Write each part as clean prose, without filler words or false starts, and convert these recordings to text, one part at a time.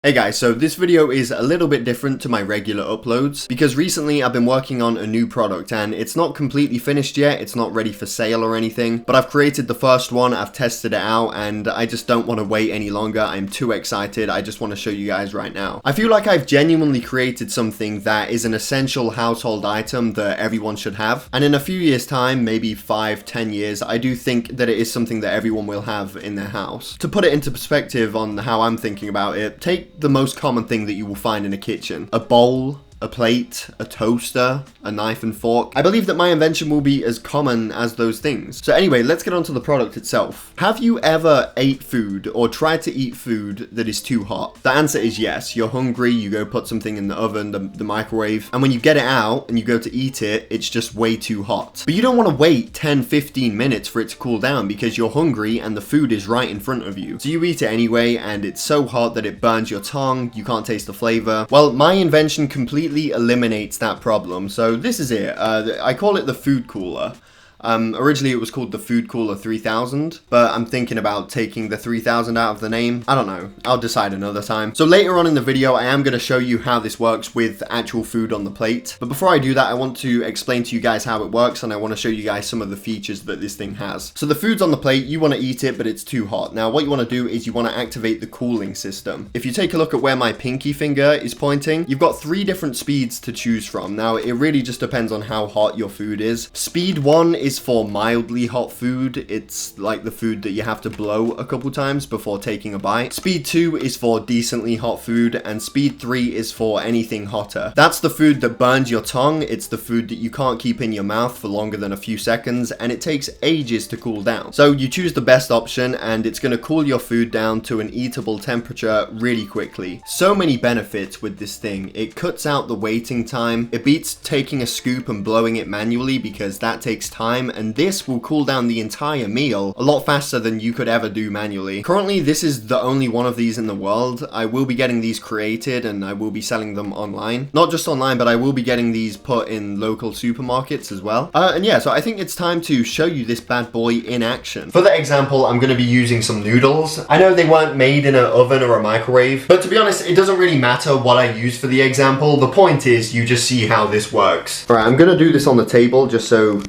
Hey guys, so this video is a little bit different to my regular uploads because recently I've been working on a new product and it's not completely finished yet, it's not ready for sale or anything, but I've created the first one, I've tested it out, and I just don't want to wait any longer. I'm too excited, I just want to show you guys right now. I feel like I've genuinely created something that is an essential household item that everyone should have, and in a few years time, maybe 5-10 years, I do think that it is something that everyone will have in their house. To put it into perspective on how I'm thinking about it, take the most common thing that you will find in a kitchen: a bowl, a plate, a toaster, a knife and fork. I believe that my invention will be as common as those things. So anyway, let's get on to the product itself. Have you ever ate food or tried to eat food that is too hot? The answer is yes. You're hungry, you go put something in the oven, the microwave, and when you get it out and you go to eat it, it's just way too hot. But you don't want to wait 10-15 minutes for it to cool down because you're hungry and the food is right in front of you. So you eat it anyway and it's so hot that it burns your tongue, you can't taste the flavor. Well, my invention completely eliminates that problem. So this is it. I call it the food cooler. Originally it was called the Food Cooler 3000, but I'm thinking about taking the 3000 out of the name. I don't know, I'll decide another time. So later on in the video, I am going to show you how this works with actual food on the plate. But before I do that, I want to explain to you guys how it works, and I want to show you guys some of the features that this thing has. So the food's on the plate, you want to eat it, but it's too hot. Now what you want to do is you want to activate the cooling system. If you take a look at where my pinky finger is pointing, you've got 3 different speeds to choose from. Now it really just depends on how hot your food is. Speed 1 is for mildly hot food. It's like the food that you have to blow a couple times before taking a bite. Speed 2 is for decently hot food, and speed 3 is for anything hotter. That's the food that burns your tongue. It's the food that you can't keep in your mouth for longer than a few seconds, and it takes ages to cool down. So you choose the best option, and it's going to cool your food down to an eatable temperature really quickly. So many benefits with this thing. It cuts out the waiting time. It beats taking a scoop and blowing it manually because that takes time, and this will cool down the entire meal a lot faster than you could ever do manually. Currently, this is the only one of these in the world. I will be getting these created and I will be selling them online. Not just online, but I will be getting these put in local supermarkets as well. And yeah, so I think it's time to show you this bad boy in action. For the example, I'm going to be using some noodles. I know they weren't made in an oven or a microwave, but to be honest, it doesn't really matter what I use for the example. The point is you just see how this works. All right, I'm going to do this on the table just so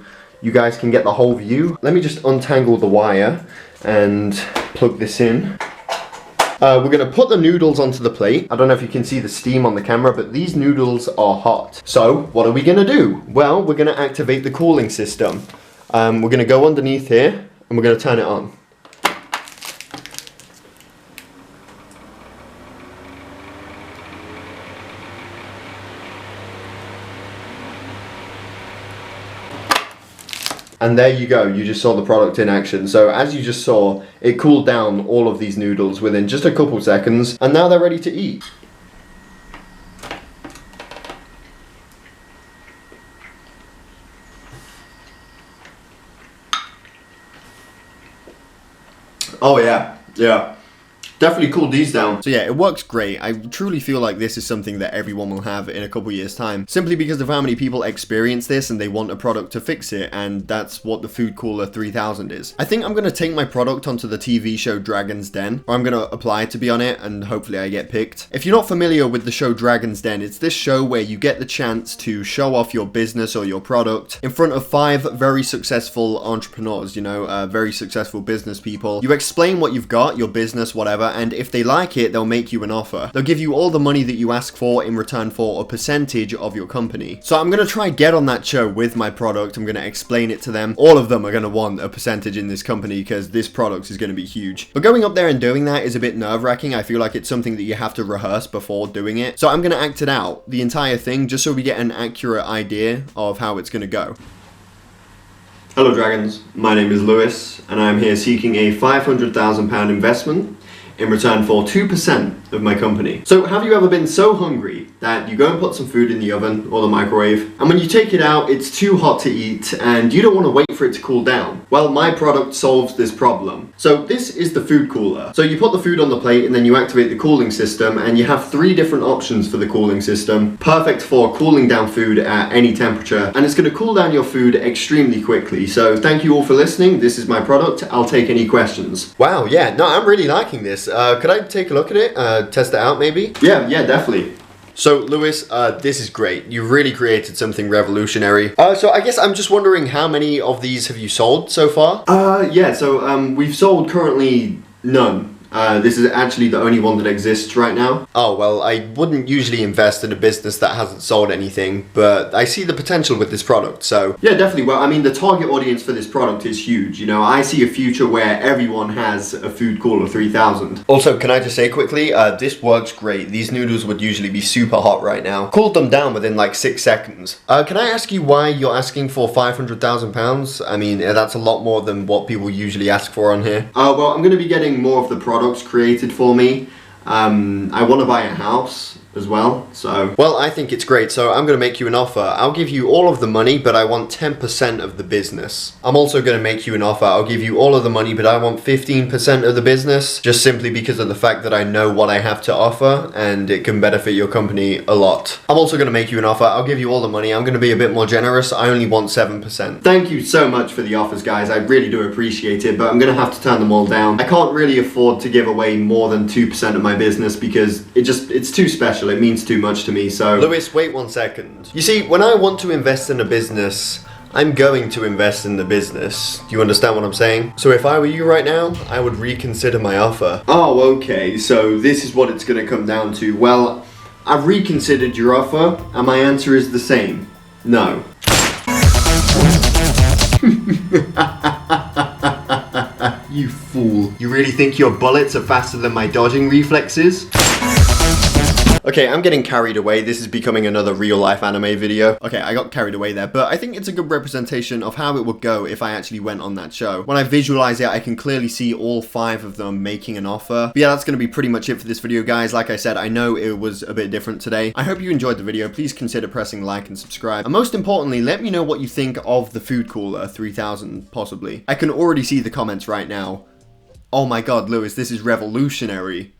you guys can get the whole view. Let me just untangle the wire and plug this in. We're going to put the noodles onto the plate. I don't know if you can see the steam on the camera, but these noodles are hot. So what are we going to do? Well, we're going to activate the cooling system. We're going to go underneath here and we're going to turn it on. And there you go, you just saw the product in action. So as you just saw, it cooled down all of these noodles within just a couple seconds, and now they're ready to eat. Oh yeah. Definitely cooled these down. So yeah, it works great. I truly feel like this is something that everyone will have in a couple years time, simply because of how many people experience this and they want a product to fix it, and that's what the Food Cooler 3000 is. I think I'm going to take my product onto the TV show Dragon's Den, or I'm going to apply to be on it and hopefully I get picked. If you're not familiar with the show Dragon's Den, it's this show where you get the chance to show off your business or your product in front of 5 very successful entrepreneurs, very successful business people. You explain what you've got, your business, whatever, and if they like it, they'll make you an offer. They'll give you all the money that you ask for in return for a percentage of your company. So I'm going to try get on that show with my product. I'm going to explain it to them. All of them are going to want a percentage in this company because this product is going to be huge. But going up there and doing that is a bit nerve-wracking. I feel like it's something that you have to rehearse before doing it. So I'm going to act it out, the entire thing, just so we get an accurate idea of how it's going to go. Hello Dragons, my name is Lewis and I'm here seeking a £500,000 investment in return for 2% of my company. So have you ever been so hungry that you go and put some food in the oven or the microwave, and when you take it out, it's too hot to eat and you don't want to wait for it to cool down? Well, my product solves this problem. So this is the food cooler. So you put the food on the plate and then you activate the cooling system, and you have 3 different options for the cooling system. Perfect for cooling down food at any temperature, and it's going to cool down your food extremely quickly. So thank you all for listening. This is my product. I'll take any questions. Wow, yeah, no, I'm really liking this. could I take a look at it? Test it out maybe? Yeah, definitely. So, Lewis, this is great. You really created something revolutionary. So I guess I'm just wondering, how many of these have you sold so far? Yeah, so we've sold currently none. This is actually the only one that exists right now. Oh, well, I wouldn't usually invest in a business that hasn't sold anything, but I see the potential with this product, so... Yeah, definitely. Well, I mean, the target audience for this product is huge. You know, I see a future where everyone has a food cooler 3000. Also, can I just say quickly, this works great. These noodles would usually be super hot right now. Cooled them down within like 6 seconds. Can I ask you why you're asking for £500,000? I mean, that's a lot more than what people usually ask for on here. Well, I'm going to be getting more of the products created for me. I want to buy a house as well, so... Well, I think it's great, so I'm going to make you an offer. I'll give you all of the money, but I want 10% of the business. I'm also going to make you an offer. I'll give you all of the money, but I want 15% of the business, just simply because of the fact that I know what I have to offer, and it can benefit your company a lot. I'm also going to make you an offer. I'll give you all the money. I'm going to be a bit more generous. I only want 7%. Thank you so much for the offers, guys. I really do appreciate it, but I'm going to have to turn them all down. I can't really afford to give away more than 2% of my business because it's too special. It means too much to me, so... Lewis, wait 1 second. You see, when I want to invest in a business, I'm going to invest in the business. Do you understand what I'm saying? So if I were you right now, I would reconsider my offer. Oh, okay, so this is what it's gonna come down to. Well, I've reconsidered your offer, and my answer is the same. No. You fool. You really think your bullets are faster than my dodging reflexes? Okay, I'm getting carried away. This is becoming another real-life anime video. Okay, I got carried away there, but I think it's a good representation of how it would go if I actually went on that show. When I visualize it, I can clearly see all 5 of them making an offer. But yeah, that's going to be pretty much it for this video, guys. Like I said, I know it was a bit different today. I hope you enjoyed the video. Please consider pressing like and subscribe. And most importantly, let me know what you think of the food cooler 3000, possibly. I can already see the comments right now. Oh my god, Lewis, this is revolutionary.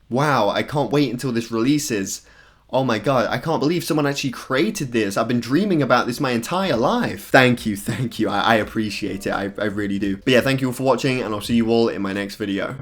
Wow, I can't wait until this releases. Oh my god, I can't believe someone actually created this. I've been dreaming about this my entire life. Thank you. I appreciate it. I really do. But yeah, thank you all for watching, and I'll see you all in my next video.